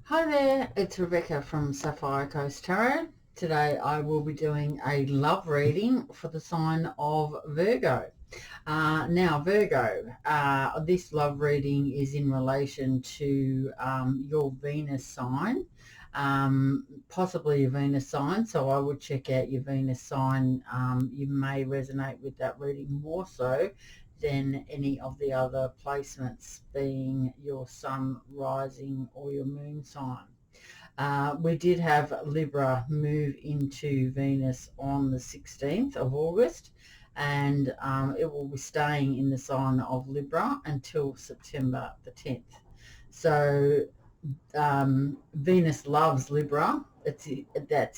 Hi there, it's Rebecca from Sapphire Coast Tarot. Today I will be doing a love reading for the sign of Virgo. Now Virgo, this love reading is in relation to your Venus sign, possibly your Venus sign, so I would check out your Venus sign. You may resonate with that reading more so than any of the other placements, being your sun, rising or your moon sign. We did have Libra move into Venus on the 16th of August, and it will be staying in the sign of Libra until September the 10th. So Venus loves Libra. That's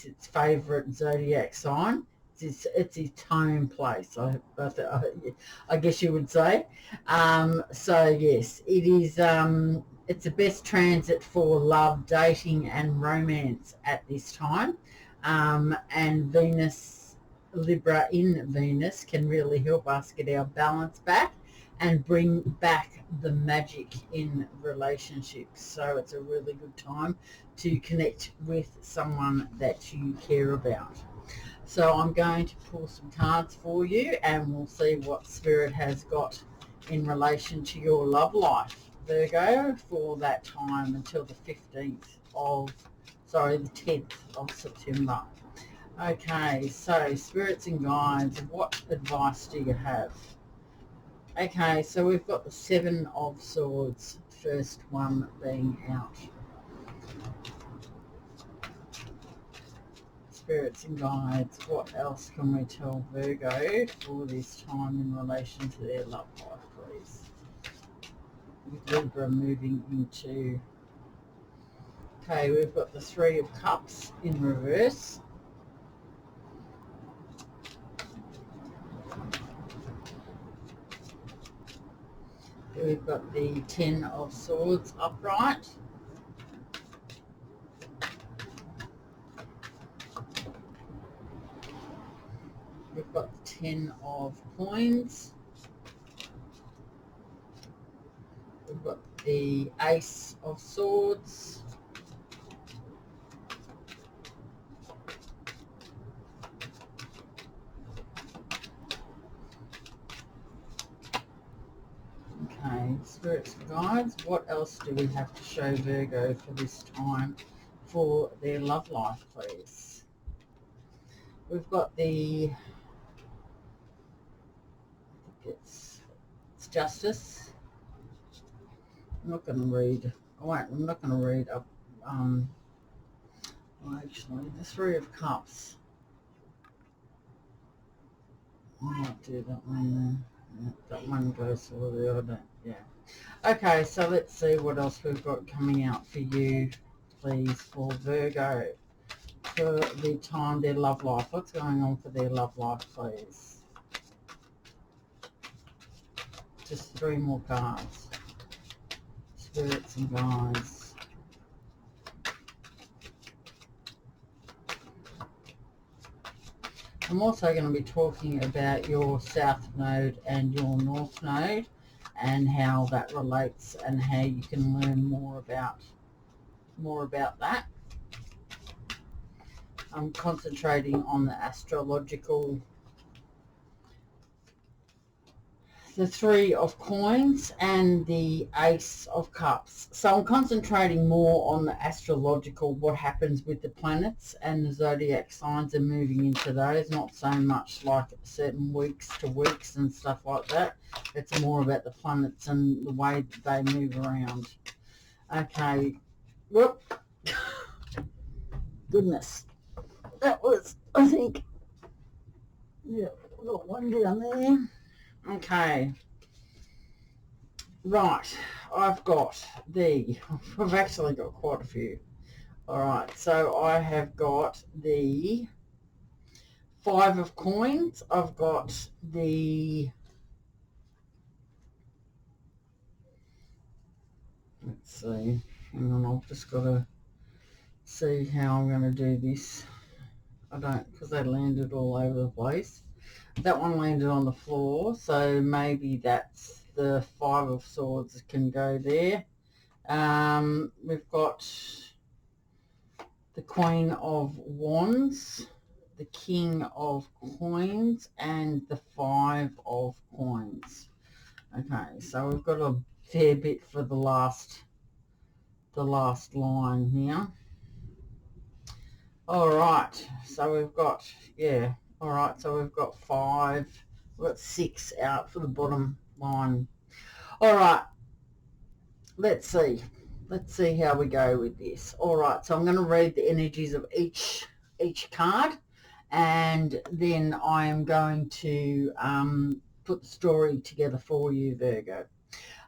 its favourite zodiac sign. It's its home place, I guess you would say. So yes, it is. It's the best transit for love, dating, and romance at this time. And Venus, Libra in Venus can really help us get our balance back and bring back the magic in relationships. So it's a really good time to connect with someone that you care about. So I'm going to pull some cards for you and we'll see what Spirit has got in relation to your love life, Virgo, for that time until the 10th of September. Okay, so Spirits and Guides, what advice do you have? Okay, so we've got the Seven of Swords, first one being out. Spirits and Guides, what else can we tell Virgo for this time in relation to their love life, please? With Libra moving into... Okay, we've got the Three of Cups in reverse. We've got the Ten of Swords upright. We've got the Ten of Coins. We've got the Ace of Swords. Okay, Spirits and Guides, what else do we have to show Virgo for this time for their love life, please? We've got the... I think it's Justice. I'm not going to read... I'm not going to read up... well, actually, the Three of Cups. I might do that one then. Yeah, that one goes for the other. Yeah. Okay, so let's see what else we've got coming out for you, please, for Virgo, for the time, their love life. What's going on for their love life, please? Just three more cards. Spirits and Guides. I'm also going to be talking about your South Node and your North Node and how that relates and how you can learn more about that. I'm concentrating on the astrological, the Three of Coins and the Ace of Cups. So I'm concentrating more on the astrological, what happens with the planets and the zodiac signs and moving into those, not so much like certain weeks to weeks and stuff like that. It's more about the planets and the way that they move around. Okay. Whoop. Goodness. That was, I think, yeah, we've got one down there. Okay, right, I've actually got quite a few. All right, so I have got the Five of Coins. I've got the, let's see, hang on, I've just got to see how I'm going to do this. I don't, because they landed all over the place. That one landed on the floor, so maybe that's the Five of Swords can go there. We've got the Queen of Wands, the King of Coins, and the Five of Coins. Okay, so we've got a fair bit for the last line here. All right, so we've got, yeah, all right, so we've got 5, we've got 6 out for the bottom line. All right, let's see how we go with this. All right, so I'm going to read the energies of each card, and then I am going to put the story together for you, Virgo.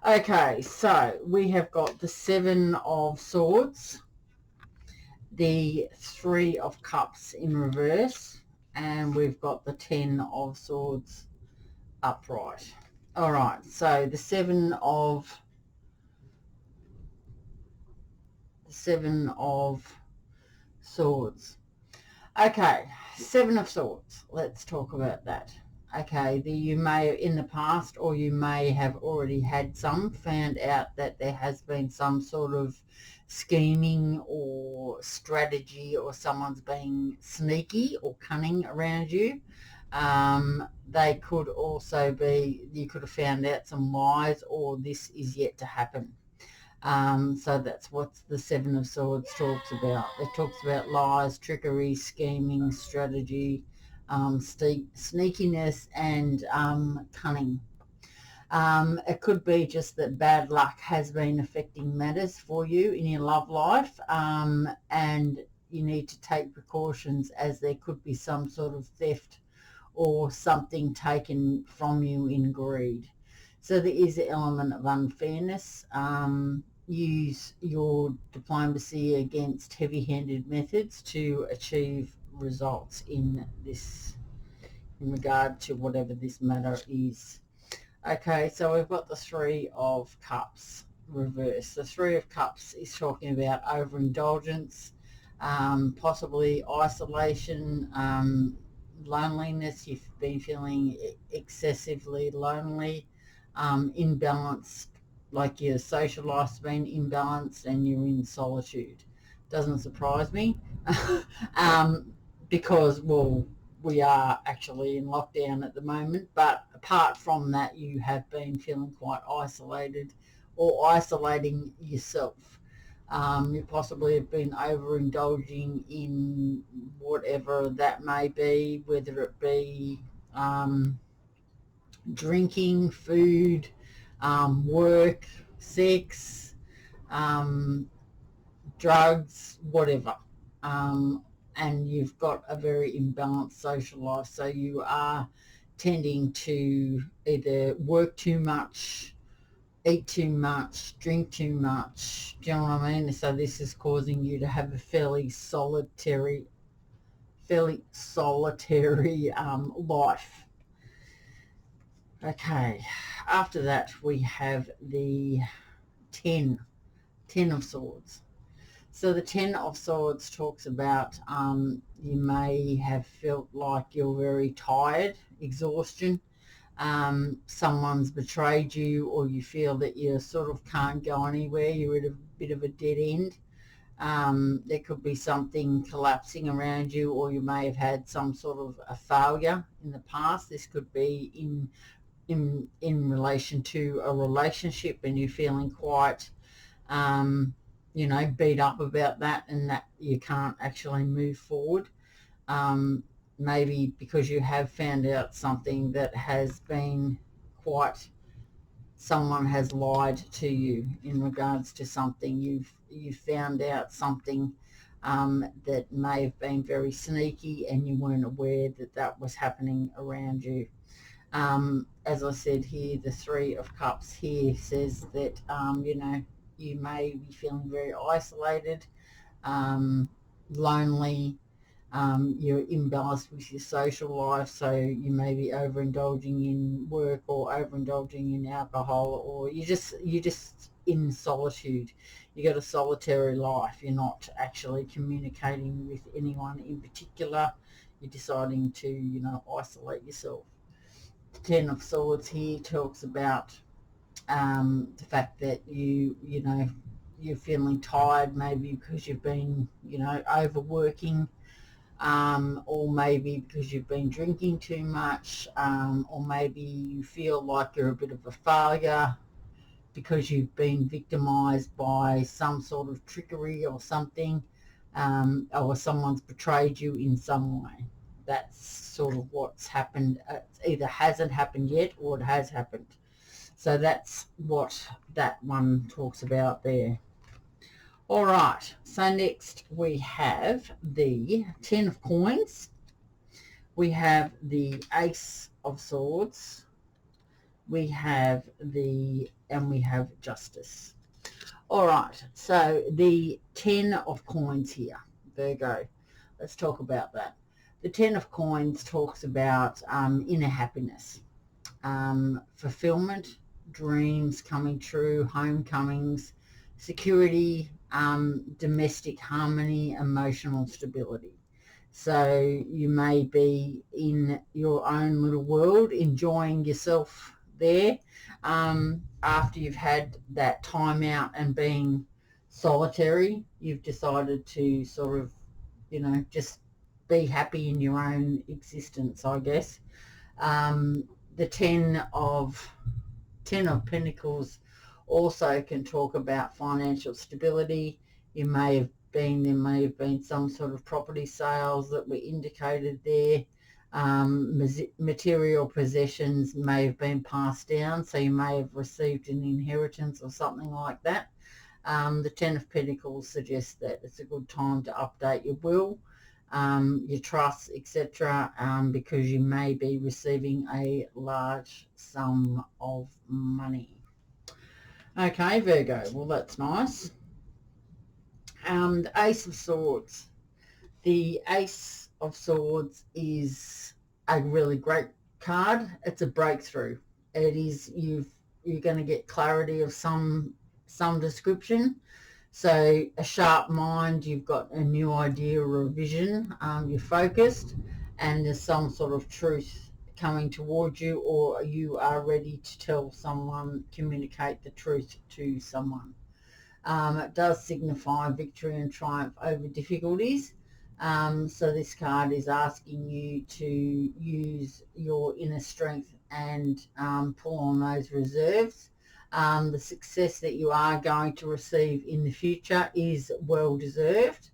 Okay, so we have got the 7 of Swords, the 3 of Cups in reverse, and we've got the 10 of Swords upright. All right, so the 7 of Swords. Okay, 7 of Swords. Let's talk about that. Okay, you may in the past, or you may have already had found out that there has been some sort of scheming or strategy, or someone's being sneaky or cunning around you. They could also be, you could have found out some lies, or this is yet to happen. So that's what the 7 of Swords talks about. It talks about lies, trickery, scheming, strategy, sneakiness, and cunning. It could be just that bad luck has been affecting matters for you in your love life, and you need to take precautions, as there could be some sort of theft or something taken from you in greed. So there is an element of unfairness. Use your diplomacy against heavy-handed methods to achieve results in regard to whatever this matter is. Okay, so we've got the 3 of Cups reverse. The 3 of Cups is talking about overindulgence, possibly isolation, loneliness. You've been feeling excessively lonely, imbalanced, like your social life's been imbalanced and you're in solitude. Doesn't surprise me, because, well, we are actually in lockdown at the moment, but apart from that, you have been feeling quite isolated, or isolating yourself. You possibly have been overindulging in whatever that may be, whether it be drinking, food, work, sex, drugs, whatever. And you've got a very imbalanced social life, so you are tending to either work too much, eat too much, drink too much. Do you know what I mean? So this is causing you to have a fairly solitary life. Okay, after that we have the 10 of Swords. So the 10 of Swords talks about you may have felt like you're very tired, exhaustion. Someone's betrayed you, or you feel that you sort of can't go anywhere. You're at a bit of a dead end. There could be something collapsing around you, or you may have had some sort of a failure in the past. This could be in relation to a relationship, and you're feeling quite beat up about that, and that you can't actually move forward. Maybe because you have found out something that has been someone has lied to you in regards to something. You've found out something that may have been very sneaky, and you weren't aware that was happening around you. As I said here, the 3 of Cups here says that you may be feeling very isolated, lonely. You're imbalanced with your social life, so you may be overindulging in work, or overindulging in alcohol, or you're just in solitude. You got a solitary life. You're not actually communicating with anyone in particular. You're deciding to isolate yourself. The 10 of Swords here talks about the fact that you you're feeling tired, maybe because you've been, you know, overworking, or maybe because you've been drinking too much, or maybe you feel like you're a bit of a failure because you've been victimized by some sort of trickery or something, or someone's betrayed you in some way. That's sort of what's happened. It either hasn't happened yet or it has happened. So that's what that one talks about there. All right, so next we have the 10 of Coins. We have the Ace of Swords. We have Justice. All right, so the 10 of Coins here, Virgo. Let's talk about that. The 10 of Coins talks about inner happiness, fulfillment, dreams coming true, homecomings, security, domestic harmony, emotional stability. So you may be in your own little world, enjoying yourself there, after you've had that time out and being solitary. You've decided to sort of, you know, just be happy in your own existence, I guess. The 10 of Pentacles also can talk about financial stability. There may have been some sort of property sales that were indicated there. Material possessions may have been passed down, so you may have received an inheritance or something like that. The 10 of Pentacles suggests that it's a good time to update your will, your trusts, etc., because you may be receiving a large sum of money. Okay, Virgo, well, that's nice. The Ace of Swords. The Ace of Swords is a really great card. It's a breakthrough. It is, you're going to get clarity of some description. So a sharp mind, you've got a new idea or a vision, you're focused, and there's some sort of truth coming towards you, or you are ready to tell someone, communicate the truth to someone. It does signify victory and triumph over difficulties. So this card is asking you to use your inner strength and pull on those reserves. The success that you are going to receive in the future is well deserved.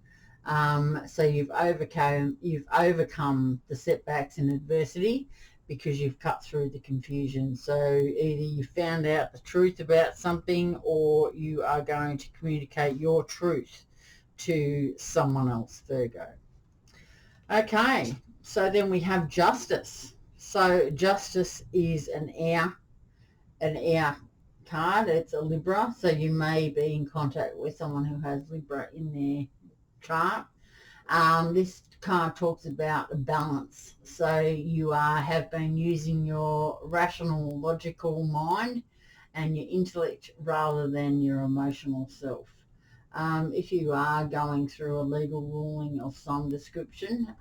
So you've overcome the setbacks and adversity because you've cut through the confusion. So either you found out the truth about something, or you are going to communicate your truth to someone else, Virgo. Okay, so then we have Justice. So Justice is an air card. It's a Libra, so you may be in contact with someone who has Libra in their chart. This card talks about a balance. So you have been using your rational, logical mind and your intellect rather than your emotional self. If you are going through a legal ruling of some description,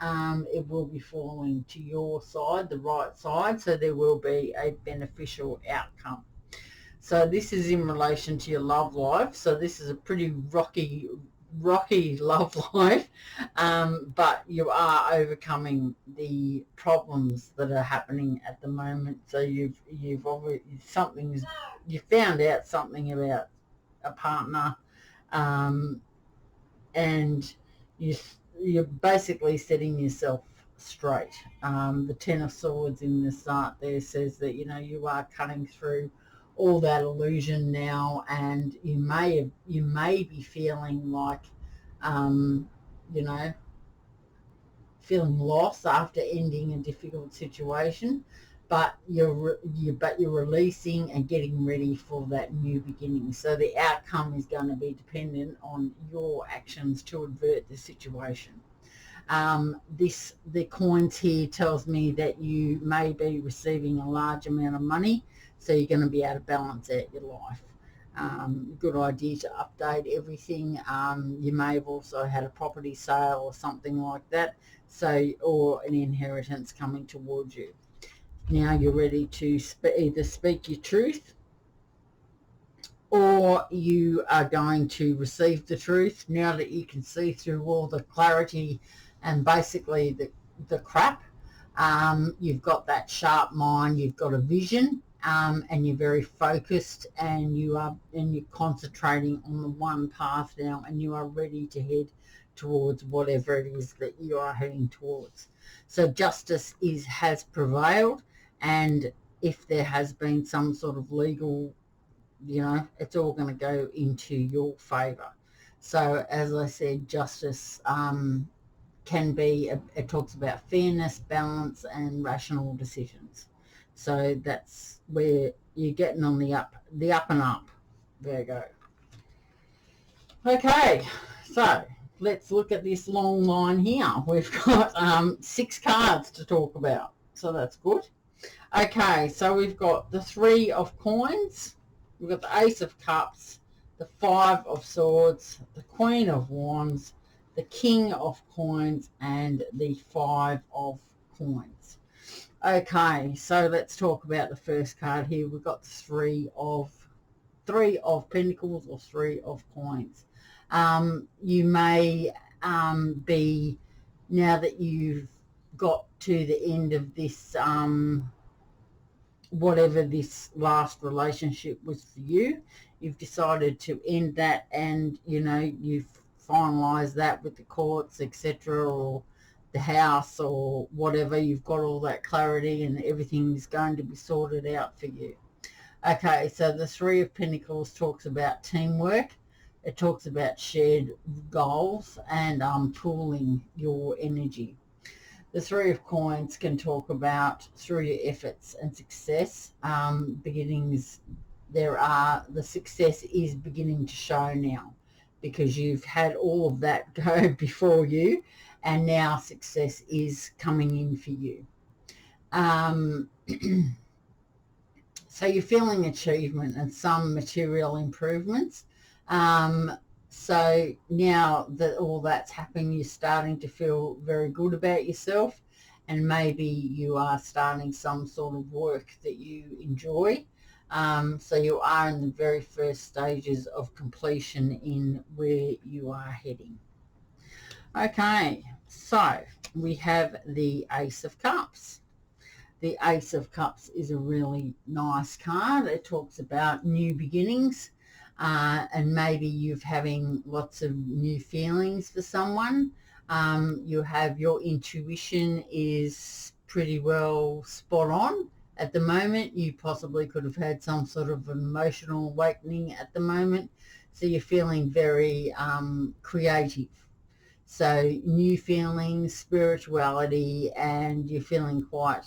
it will be falling to your side, the right side, so there will be a beneficial outcome. So this is in relation to your love life. So this is a pretty rocky love life, but you are overcoming the problems that are happening at the moment. So you found out something about a partner, and you're basically setting yourself straight. The 10 of Swords in the start there says that, you know, you are cutting through all that illusion now, and you may be feeling like, you know, feeling lost after ending a difficult situation, but you're releasing and getting ready for that new beginning. So the outcome is going to be dependent on your actions to avert the situation. The coins here tells me that you may be receiving a large amount of money, so you're going to be able to balance out your life. Good idea to update everything. You may have also had a property sale or something like that, so, or an inheritance coming towards you. Now you're ready to either speak your truth, or or you are going to receive the truth now that you can see through all the clarity and basically the crap. You've got that sharp mind, you've got a vision, and you're very focused, and you're concentrating on the one path now, and you are ready to head towards whatever it is that you are heading towards. So justice has prevailed, and if there has been some sort of legal, it's all going to go into your favour. So as I said, justice can be, it talks about fairness, balance, and rational decisions. So that's where you're getting on the up and up, Virgo. Okay, so let's look at this long line here. We've got 6 cards to talk about, so that's good. Okay, so we've got the 3 of coins, we've got the Ace of Cups, the 5 of Swords, the Queen of Wands, the King of Coins, and the 5 of Coins. Okay, so let's talk about the first card here. We've got the 3 of Pentacles or 3 of Coins. You may be, now that you've got to the end of this, whatever this last relationship was for you, you've decided to end that, and you've finalised that with the courts, etc., or the house or whatever. You've got all that clarity and everything is going to be sorted out for you. Okay, so the 3 of Pentacles talks about teamwork. It talks about shared goals and pooling your energy. The 3 of Coins can talk about, through your efforts and success, beginnings. The success is beginning to show now, because you've had all of that go before you, and now success is coming in for you. So you're feeling achievement and some material improvements. So now that all that's happening, you're starting to feel very good about yourself, and maybe you are starting some sort of work that you enjoy. So you are in the very first stages of completion in where you are heading. Okay, so we have the Ace of Cups. The Ace of Cups is a really nice card. It talks about new beginnings, and maybe you're having lots of new feelings for someone. You have, your intuition is pretty well spot on at the moment. You possibly could have had some sort of emotional awakening at the moment, so you're feeling very creative. So new feelings, spirituality, and you're feeling quite,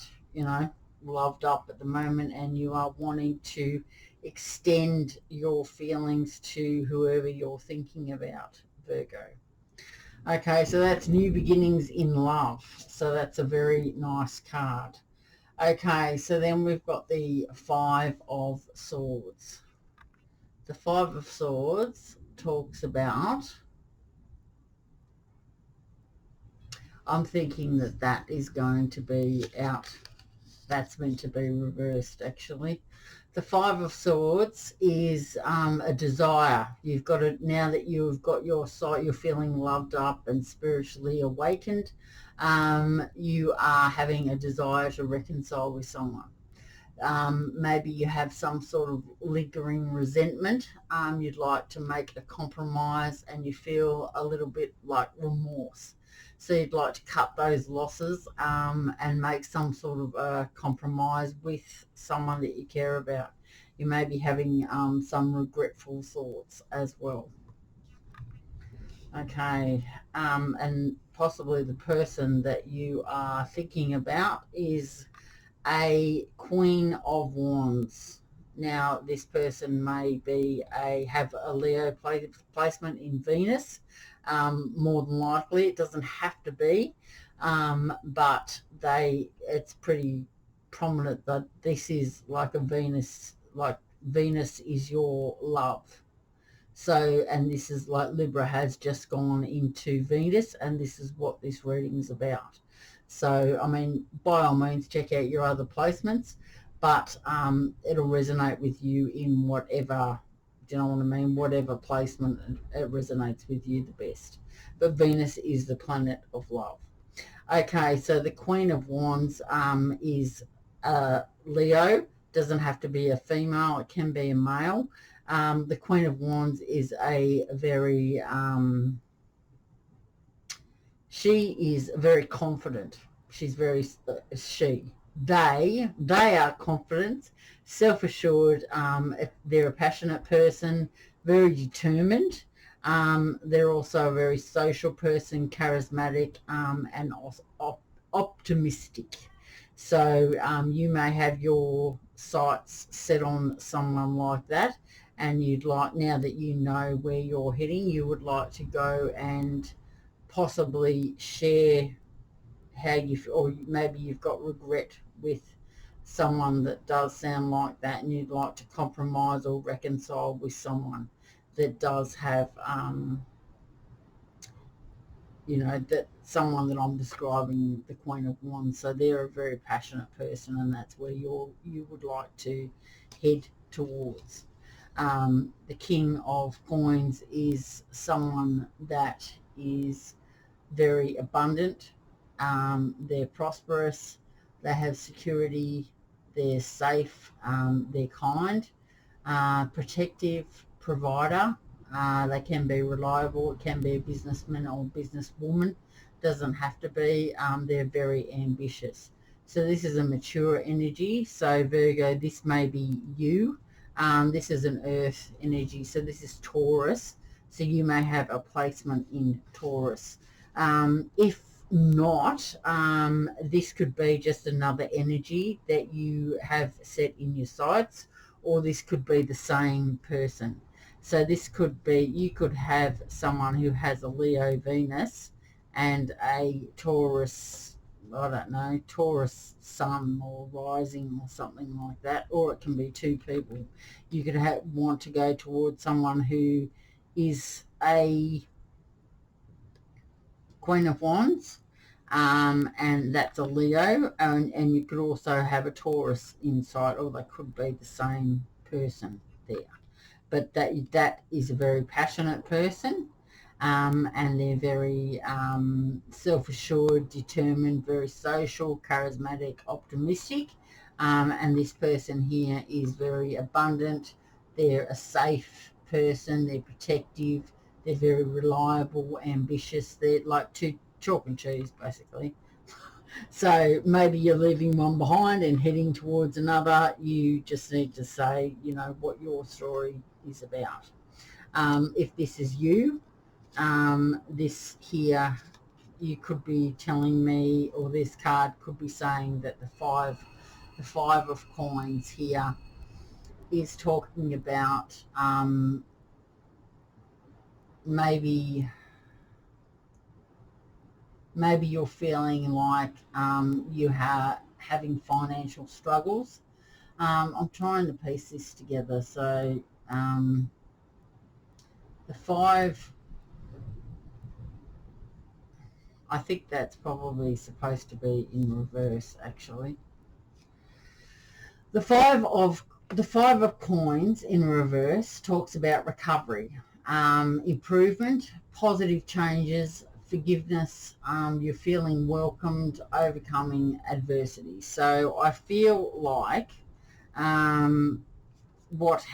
loved up at the moment, and you are wanting to extend your feelings to whoever you're thinking about, Virgo. Okay, so that's new beginnings in love. So that's a very nice card. Okay, so then we've got the 5 of Swords. The 5 of Swords talks about, I'm thinking that is going to be out. That's meant to be reversed, actually. The 5 of Swords is a desire. You've got it now that you've got your sight. You're feeling loved up and spiritually awakened. You are having a desire to reconcile with someone. Maybe you have some sort of lingering resentment. You'd like to make a compromise, and you feel a little bit like remorse. So you'd like to cut those losses and make some sort of a compromise with someone that you care about. You may be having some regretful thoughts as well. Okay, and possibly the person that you are thinking about is a Queen of Wands. Now, this person may be have a Leo placement in Venus. More than likely, it doesn't have to be, but it's pretty prominent that this is like a Venus, like Venus is your love. So, and this is like Libra has just gone into Venus, and this is what this reading is about. So, I mean, by all means, check out your other placements, but it'll resonate with you in whatever Do you know what I mean? Whatever placement it resonates with you the best. But Venus is the planet of love. Okay, so the Queen of Wands is Leo. Doesn't have to be a female. It can be a male. The Queen of Wands is a very... she is very confident. She's very... They are confident, self-assured. They're a passionate person, very determined. They're also a very social person, charismatic, and optimistic. So you may have your sights set on someone like that, and you'd like, now that you know where you're heading, you would like to go and possibly share how you, or maybe you've got regret with someone that does sound like that, and you'd like to compromise or reconcile with someone that does have, you know, that someone that I'm describing, the Queen of Wands. So they're a very passionate person, and that's where you would like to head towards. The King of Coins is someone that is very abundant. They're prosperous, they have security, they're safe, they're kind, protective, provider. They can be reliable. It can be a businessman or businesswoman. Doesn't have to be. They're very ambitious. So this is a mature energy. So Virgo, this may be you. This is an earth energy. So this is Taurus. So you may have a placement in Taurus. If not, this could be just another energy that you have set in your sights, or this could be the same person. So this could be, you could have someone who has a Leo Venus and a Taurus, I don't know, Taurus sun or rising or something like that, or it can be two people. You could want to go towards someone who is a Queen of Wands, and that's a Leo, and you could also have a Taurus inside, or they could be the same person there. But that is a very passionate person, and they're very self-assured, determined, very social, charismatic, optimistic, and this person here is very abundant. They're a safe person, they're protective, they're very reliable, ambitious. They're like two chalk and cheese, basically. So maybe you're leaving one behind and heading towards another. You just need to say, you know, what your story is about. If this is you, this here, you could be telling me, or this card could be saying that the five of coins here is talking about maybe you're feeling like you are having financial struggles. I'm trying to piece this together. So the 5, I think that's probably supposed to be in reverse, actually. The 5 of coins in reverse talks about recovery, improvement, positive changes, forgiveness. You're feeling welcomed, overcoming adversity. So I feel like what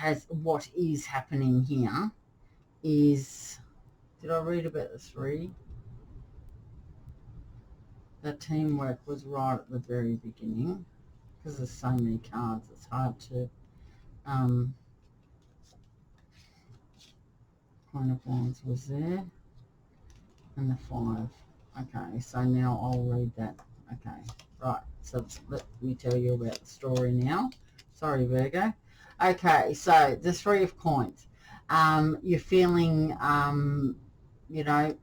is happening here is, did I read about the 3? The teamwork was right at the very beginning, because there's so many cards, it's hard to Queen of Wands was there, and the 5. Okay, so now I'll read that. Okay, right, so let me tell you about the story now. Sorry, Virgo. Okay, so the 3 of coins. You're feeling, you know,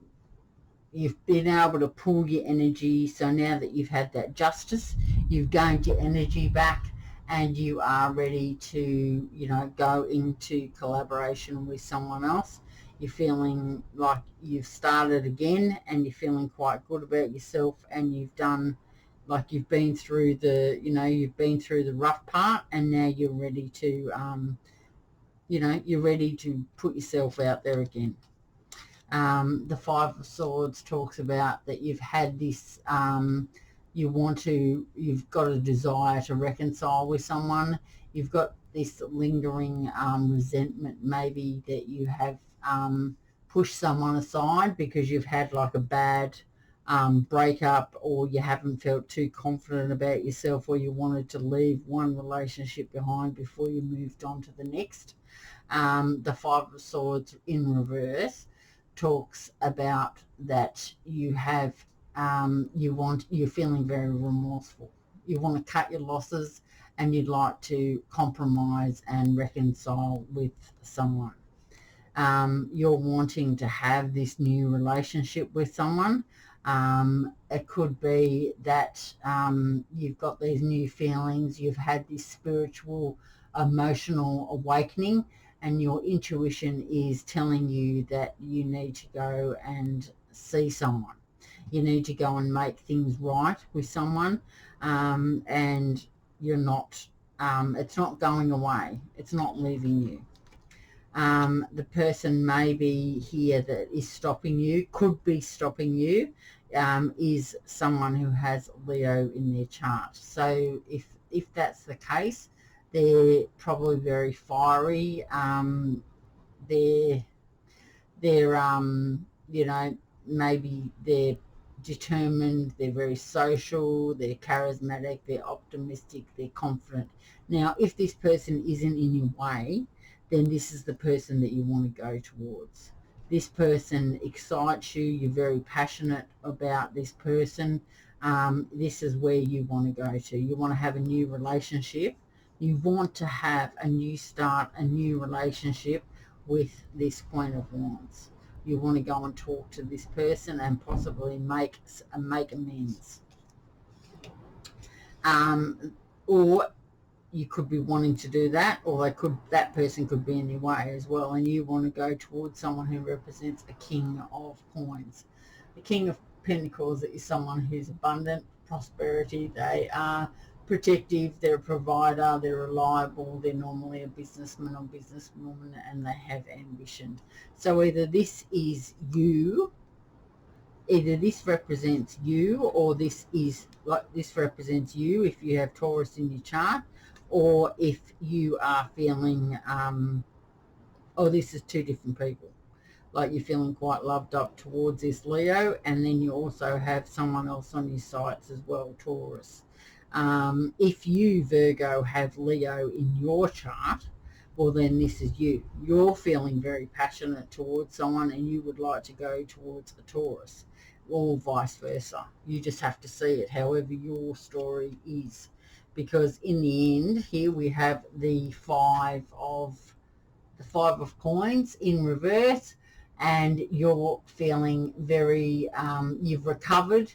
you've been able to pull your energy. So now that you've had that justice, you've gained your energy back, and you are ready to, you know, go into collaboration with someone else. You're feeling like you've started again, and you're feeling quite good about yourself, and you've done, like, you've been through the, you know, you've been through the rough part, and now you're ready to you know, you're ready to put yourself out there again. The Five of Swords talks about that you've had this, you've got a desire to reconcile with someone. You've got this lingering resentment maybe that you have pushed someone aside because you've had like a bad breakup, or you haven't felt too confident about yourself, or you wanted to leave one relationship behind before you moved on to the next. The Five of Swords in reverse talks about that you have you're feeling very remorseful. You want to cut your losses and you'd like to compromise and reconcile with someone. You're wanting to have this new relationship with someone. It could be that you've got these new feelings, you've had this spiritual, emotional awakening, and your intuition is telling you that you need to go and see someone. You need to go and make things right with someone, and you're not, it's not going away. It's not leaving you. The person maybe here that is stopping you, could be stopping you, is someone who has Leo in their chart. So if that's the case, they're probably very fiery. They're you know, maybe they're determined, they're very social, they're charismatic, they're optimistic, they're confident. Now, if this person isn't in your way, then this is the person that you want to go towards. This person excites you. You're very passionate about this person. This is where you want to go to. You want to have a new relationship. You want to have a new start, a new relationship with this Queen of Wands. You want to go and talk to this person and possibly make amends. Or you could be wanting to do that, or that person could be in your way as well, and you want to go towards someone who represents a King of Coins. The King of Pentacles is someone who's abundant, prosperity. They are protective, they're a provider, they're reliable, they're normally a businessman or businesswoman, and they have ambition. So either this is you, either this represents you, or this represents you if you have Taurus in your chart, or if you are feeling, this is two different people. Like you're feeling quite loved up towards this Leo, and then you also have someone else on your sights as well, Taurus. If you, Virgo, have Leo in your chart, well, then this is you. You're feeling very passionate towards someone and you would like to go towards a Taurus, or vice versa. You just have to see it however your story is. Because in the end, here we have the five of coins in reverse, and you're feeling very, you've recovered,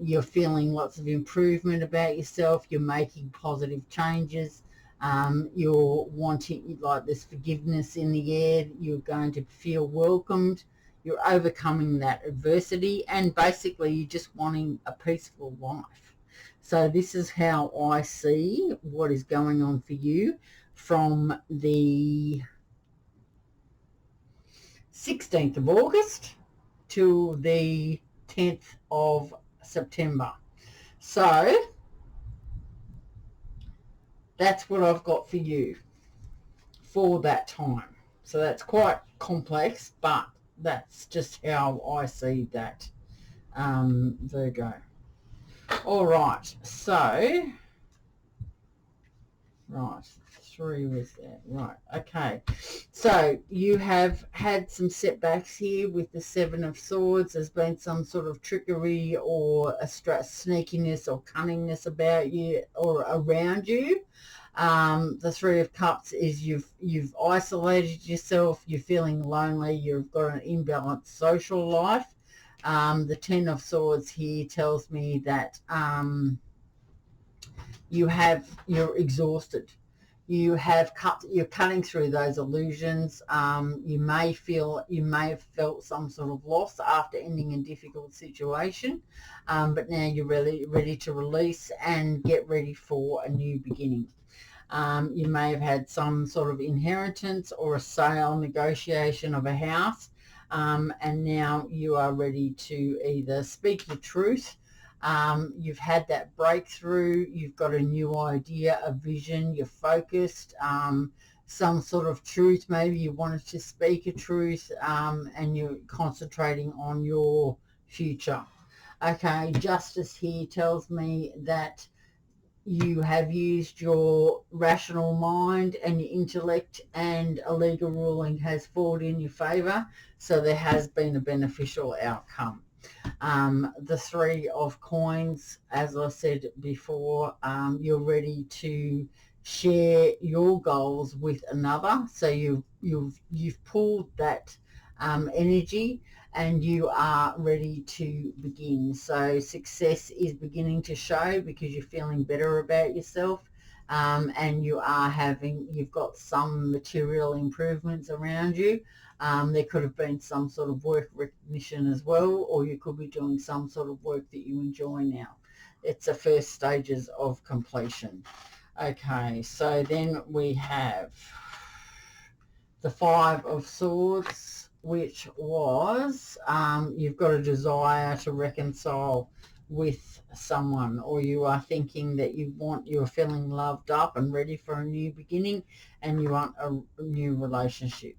you're feeling lots of improvement about yourself, you're making positive changes, you're wanting, like, this forgiveness in the air, you're going to feel welcomed, you're overcoming that adversity, and basically you're just wanting a peaceful life. So this is how I see what is going on for you from the 16th of August to the 10th of September. So that's what I've got for you for that time. So that's quite complex, but that's just how I see that, Virgo. All right, so, right, 3 was that, right, okay. So you have had some setbacks here with the Seven of Swords. There's been some sort of trickery or a sneakiness or cunningness about you or around you. The Three of Cups is you've isolated yourself, you're feeling lonely, you've got an imbalanced social life. The Ten of Swords here tells me that you're exhausted. You're cutting through those illusions. You may have felt some sort of loss after ending a difficult situation, but now you're really ready to release and get ready for a new beginning. You may have had some sort of inheritance or a sale negotiation of a house, and now you are ready to either speak the truth. You've had that breakthrough, you've got a new idea, a vision, you're focused, some sort of truth. Maybe you wanted to speak a truth, and you're concentrating on your future. Okay, justice here tells me that you have used your rational mind and your intellect, and a legal ruling has fallen in your favour, so there has been a beneficial outcome. The Three of Coins, as I said before, you're ready to share your goals with another. So you've pulled that energy, and you are ready to begin. So success is beginning to show because you're feeling better about yourself, and you've got some material improvements around you. There could have been some sort of work recognition as well, or you could be doing some sort of work that you enjoy now. It's the first stages of completion. Okay, so then we have the Five of Swords, which was you've got a desire to reconcile with someone, or you are thinking that you're feeling loved up and ready for a new beginning, and you want a new relationship.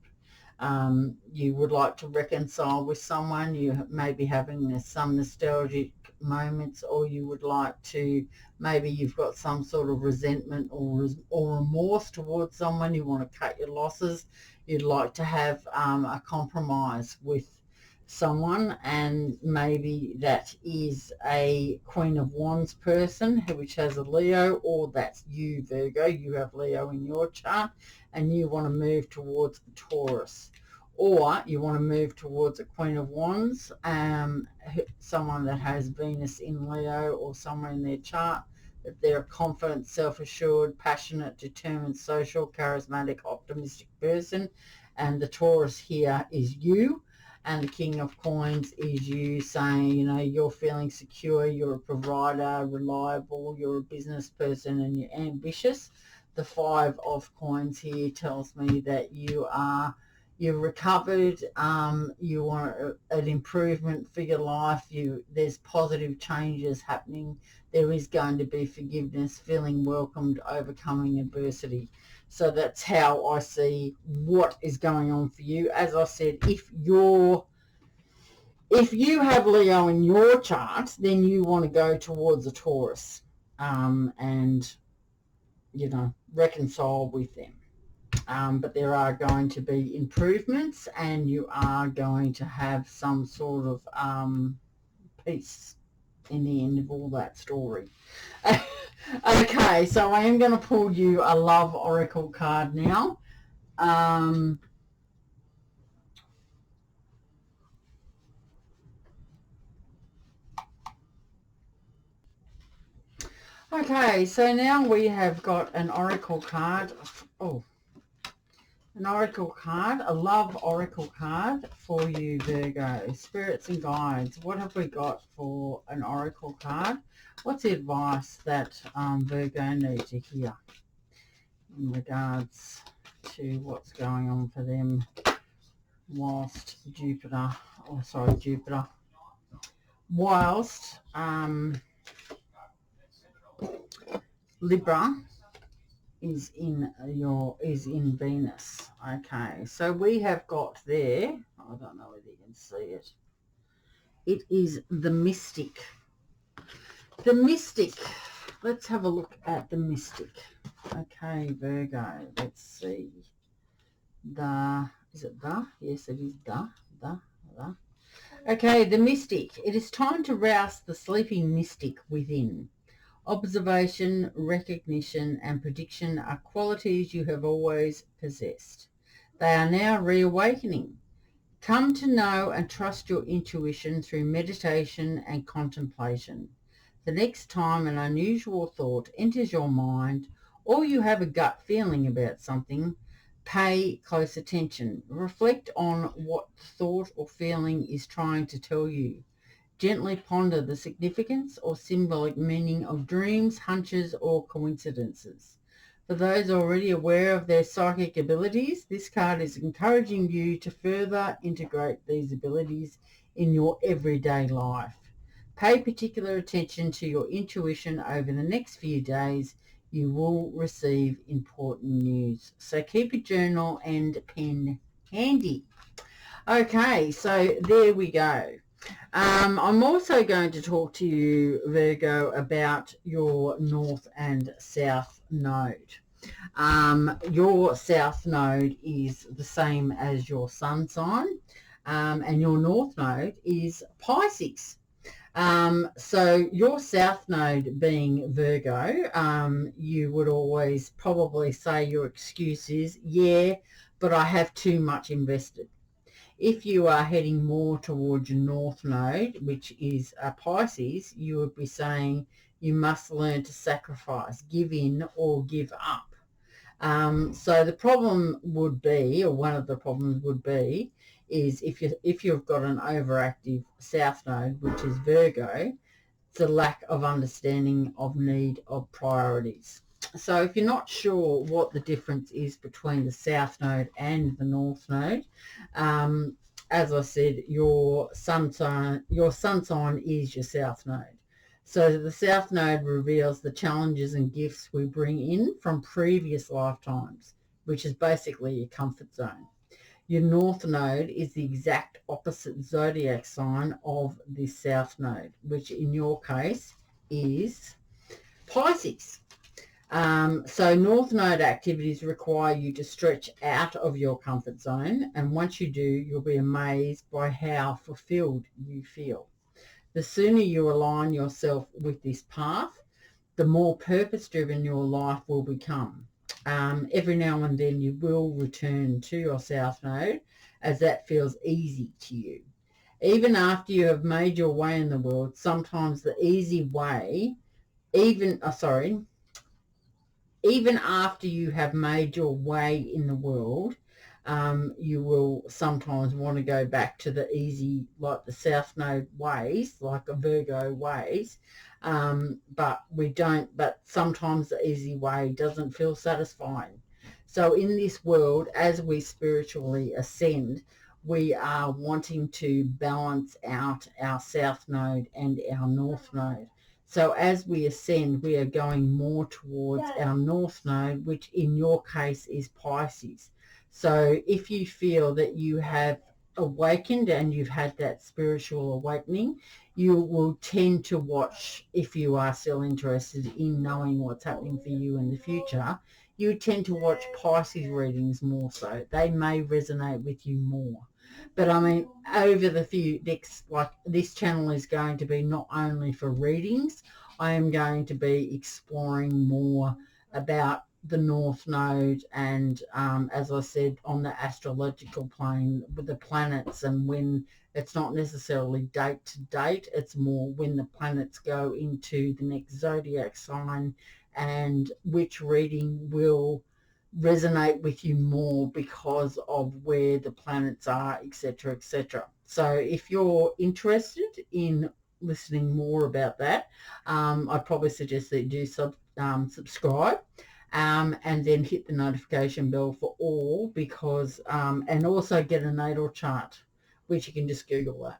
You would like to reconcile with someone. You may be having some nostalgic moments, or you would like to, maybe you've got some sort of resentment or remorse towards someone. You want to cut your losses. You'd like to have a compromise with someone, and maybe that is a Queen of Wands person which has a Leo, or that's you, Virgo. You have Leo in your chart, and you want to move towards the Taurus, or you want to move towards a Queen of Wands, someone that has Venus in Leo or somewhere in their chart, that they're a confident, self-assured, passionate, determined, social, charismatic, optimistic person. And the Taurus here is you, and the King of Coins is you, saying, you're feeling secure, you're a provider, reliable, you're a business person, and you're ambitious. The Five of Coins here tells me that you're recovered, you want an improvement for your life, there's positive changes happening, there is going to be forgiveness, feeling welcomed, overcoming adversity. So that's how I see what is going on for you. As I said, if you have Leo in your chart, then you want to go towards a Taurus, and reconcile with them. But there are going to be improvements, and you are going to have some sort of peace in the end of all that story. Okay, so I am going to pull you a love oracle card now. Okay, so now we have got an oracle card. An oracle card, a love oracle card for you, Virgo. Spirits and guides, what have we got for an oracle card? What's the advice that Virgo need to hear in regards to what's going on for them whilst whilst Libra is in Venus. Okay, so we have got there, I don't know whether you can see it. It is the Mystic. The Mystic. Let's have a look at the Mystic. Okay, Virgo. Let's see. Is it the? Yes, it is the. Okay, the Mystic. It is time to rouse the sleeping mystic within. Observation, recognition, and prediction are qualities you have always possessed. They are now reawakening. Come to know and trust your intuition through meditation and contemplation. The next time an unusual thought enters your mind, or you have a gut feeling about something, pay close attention. Reflect on what thought or feeling is trying to tell you. Gently ponder the significance or symbolic meaning of dreams, hunches, or coincidences. For those already aware of their psychic abilities, this card is encouraging you to further integrate these abilities in your everyday life. Pay particular attention to your intuition over the next few days. You will receive important news. So keep a journal and pen handy. Okay, so there we go. I'm also going to talk to you, Virgo, about your North and South node. Your South node is the same as your Sun sign, and your North node is Pisces. So your South node being Virgo, you would always probably say your excuse is, yeah, but I have too much invested. If you are heading more towards your North node, which is a Pisces, you would be saying you must learn to sacrifice, give in or give up. So the problem would be, or one of the problems would be, is if you've got an overactive South node, which is Virgo, it's a lack of understanding of need of priorities. So if you're not sure what the difference is between the South node and the North node, as I said, your sun sign is your South node. So the South node reveals the challenges and gifts we bring in from previous lifetimes, which is basically your comfort zone. Your North node is the exact opposite zodiac sign of the South node, which in your case is Pisces. So North node activities require you to stretch out of your comfort zone, and once you do, you'll be amazed by how fulfilled you feel. The sooner you align yourself with this path, the more purpose-driven your life will become. Every now and then you will return to your South node as that feels easy to you. Even after you have made your way in the world, sometimes the easy way, even after you have made your way in the world, you will sometimes want to go back to the easy, like the South node ways, like a Virgo ways, but sometimes the easy way doesn't feel satisfying. So in this world, as we spiritually ascend, we are wanting to balance out our South node and our North node. So as we ascend, we are going more towards our North node, which in your case is Pisces. So if you feel that you have awakened and you've had that spiritual awakening, you will tend to watch, if you are still interested in knowing what's happening for you in the future, you tend to watch Pisces readings more so. They may resonate with you more. But I mean, over the few next, like this channel is going to be not only for readings, I am going to be exploring more about the North node and, as I said, on the astrological plane with the planets, and when it's not necessarily date to date, it's more when the planets go into the next zodiac sign and which reading will resonate with you more because of where the planets are, etc., etc. So if you're interested in listening more about that, I'd probably suggest that you do subscribe, and then hit the notification bell for all, because and also get a natal chart, which you can just Google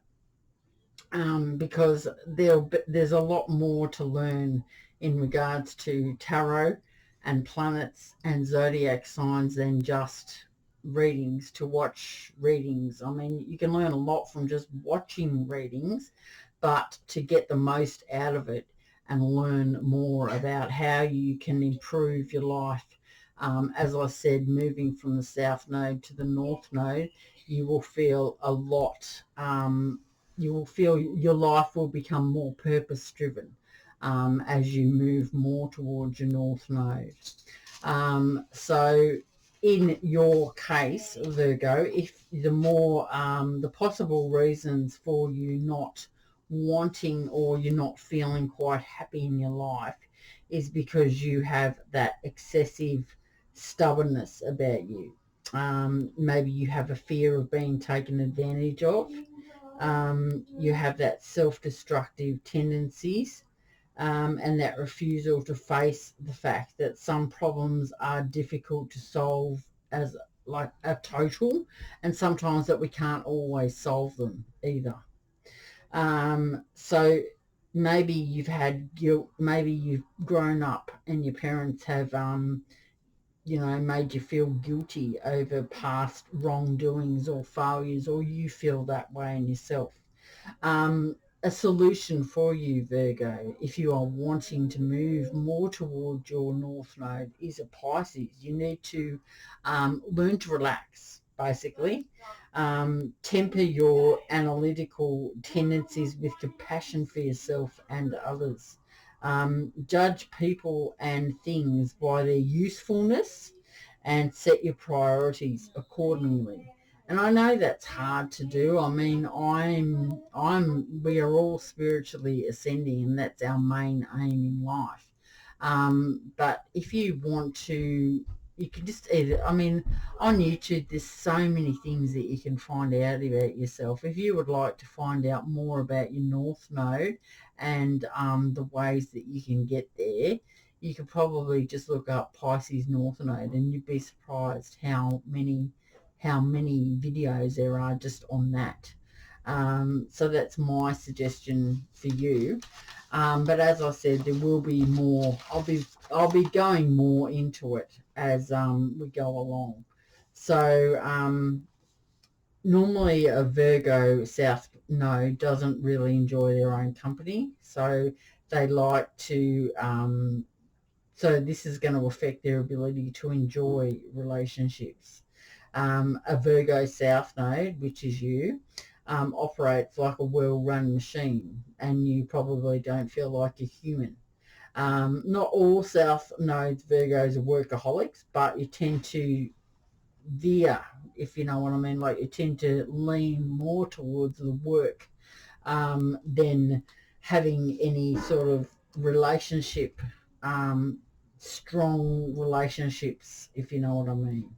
that, because there's a lot more to learn in regards to tarot and planets and zodiac signs than just readings, to watch readings. I mean, you can learn a lot from just watching readings, but to get the most out of it and learn more about how you can improve your life, as I said, moving from the South node to the North node, you will feel a lot, you will feel your life will become more purpose driven, as you move more towards your North node. So in your case, Virgo, if the more the possible reasons for you not wanting, or you're not feeling quite happy in your life, is because you have that excessive stubbornness about you. Maybe you have a fear of being taken advantage of. You have that self-destructive tendencies. and that refusal to face the fact that some problems are difficult to solve as like a total, and sometimes that we can't always solve them either. So maybe you've had guilt, maybe you've grown up and your parents have made you feel guilty over past wrongdoings or failures, or you feel that way in yourself. um, a solution for you, Virgo, if you are wanting to move more towards your North Node, is a Pisces. You need to learn to relax, basically. Temper your analytical tendencies with compassion for yourself and others. Judge people and things by their usefulness and set your priorities accordingly. And I know that's hard to do. I mean, we are all spiritually ascending, and that's our main aim in life. But if you want to, you can just either, I mean, on YouTube, there's so many things that you can find out about yourself. If you would like to find out more about your North Node and the ways that you can get there, you could probably just look up Pisces North Node, and you'd be surprised how many videos there are just on that. So that's my suggestion for you. But as I said, there will be more. I'll be going more into it as we go along. So normally a Virgo South Node doesn't really enjoy their own company, so they like to. So this is going to affect their ability to enjoy relationships. A Virgo South Node, which is you, operates like a well-run machine, and you probably don't feel like a human. Not all South Nodes Virgos are workaholics, but you tend to veer, if you know what I mean, like you tend to lean more towards the work than having any sort of relationship, strong relationships, if you know what I mean.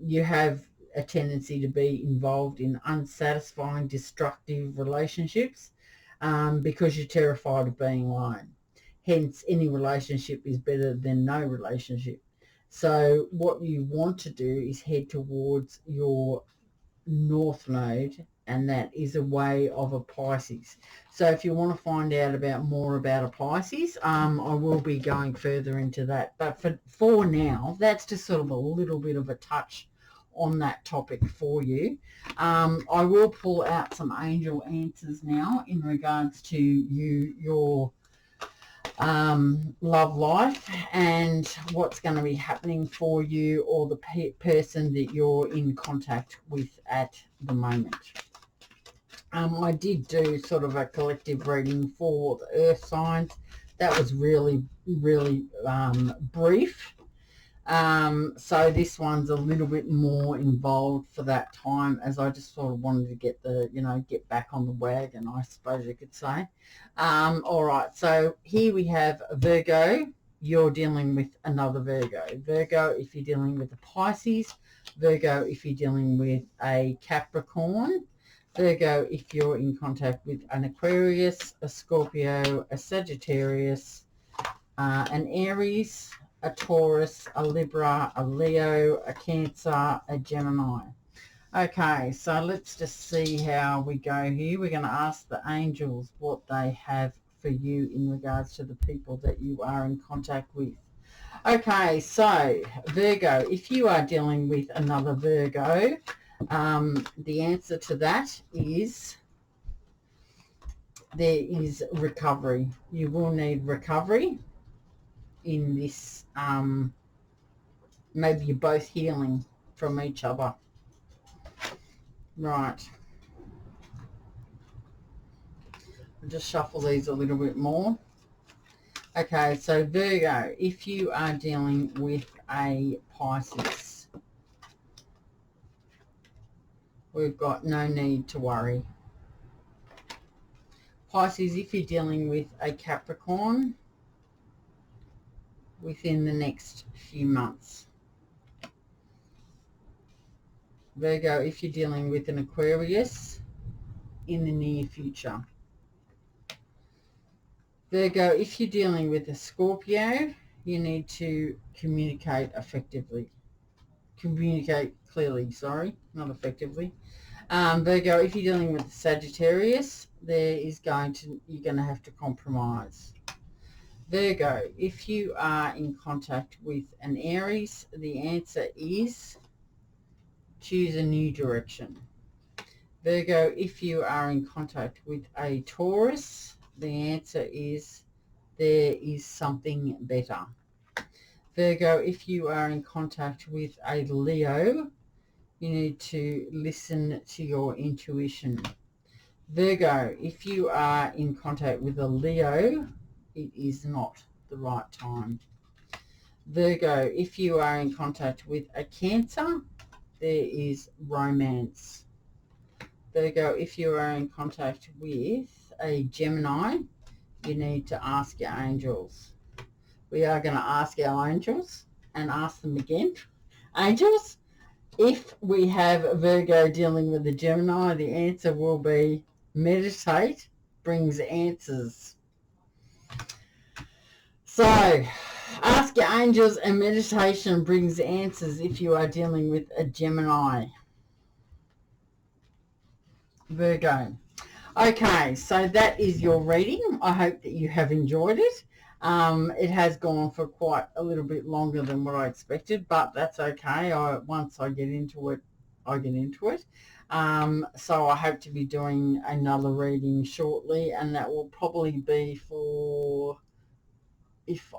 You have a tendency to be involved in unsatisfying, destructive relationships because you're terrified of being alone. Hence, any relationship is better than no relationship. So what you want to do is head towards your North Node, and that is a way of a Pisces. So if you want to find out about more about a Pisces, I will be going further into that. But for now, that's just sort of a little bit of a touch on that topic for you. I will pull out some angel answers now in regards to your love life and what's going to be happening for you, or the person that you're in contact with at the moment. I did do sort of a collective reading for the earth signs. That was really brief. So this one's a little bit more involved for that time, as I just sort of wanted to get get back on the wagon, I suppose you could say. All right, so here we have Virgo. You're dealing with another Virgo. Virgo, if you're dealing with a Pisces. Virgo, if you're dealing with a Capricorn. Virgo, if you're in contact with an Aquarius, a Scorpio, a Sagittarius, an Aries, a Taurus, a Libra, a Leo, a Cancer, a Gemini. Okay, so let's just see how we go here. We're going to ask the angels what they have for you in regards to the people that you are in contact with. Okay, so Virgo, if you are dealing with another Virgo, the answer to that is there is recovery. You will need recovery in this. Maybe you're both healing from each other. Right. I'll just shuffle these a little bit more. Okay, so Virgo, if you are dealing with a Pisces, we've got no need to worry. Pisces, if you're dealing with a Capricorn, within the next few months. Virgo, if you're dealing with an Aquarius, in the near future. Virgo, if you're dealing with a Scorpio, you need to communicate effectively. Communicate clearly, sorry, not effectively. Virgo, if you're dealing with a Sagittarius, you're going to have to compromise. Virgo, if you are in contact with an Aries, the answer is choose a new direction. Virgo, if you are in contact with a Taurus, the answer is there is something better. Virgo, if you are in contact with a Leo, you need to listen to your intuition. Virgo, if you are in contact with a Leo, it is not the right time. Virgo, if you are in contact with a Cancer, there is romance. Virgo, if you are in contact with a Gemini, you need to ask your angels. We are going to ask our angels and ask them again. Angels, if we have Virgo dealing with a Gemini, the answer will be meditate brings answers. So, ask your angels and meditation brings answers if you are dealing with a Gemini. Virgo. Okay, so that is your reading. I hope that you have enjoyed it. It has gone for quite a little bit longer than what I expected, but that's okay. Once I get into it, I get into it. So I hope to be doing another reading shortly, and that will probably be for if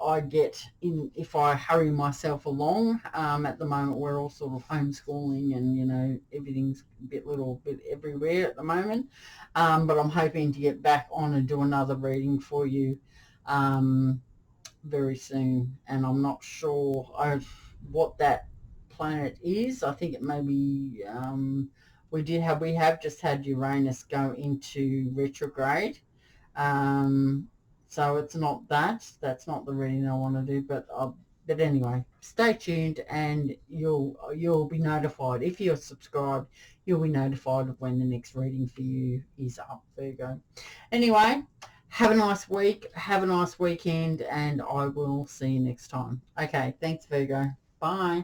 I hurry myself along. At the moment, we're all sort of homeschooling, and everything's a little bit everywhere at the moment. But I'm hoping to get back on and do another reading for you very soon. And I'm not sure what that planet is. I think it may be. We have just had Uranus go into retrograde. So it's not that's not the reading I want to do, but anyway, stay tuned and you'll be notified. If you're subscribed, you'll be notified of when the next reading for you is up, Virgo. Anyway, have a nice week, have a nice weekend, and I will see you next time. Okay, thanks, Virgo. Bye.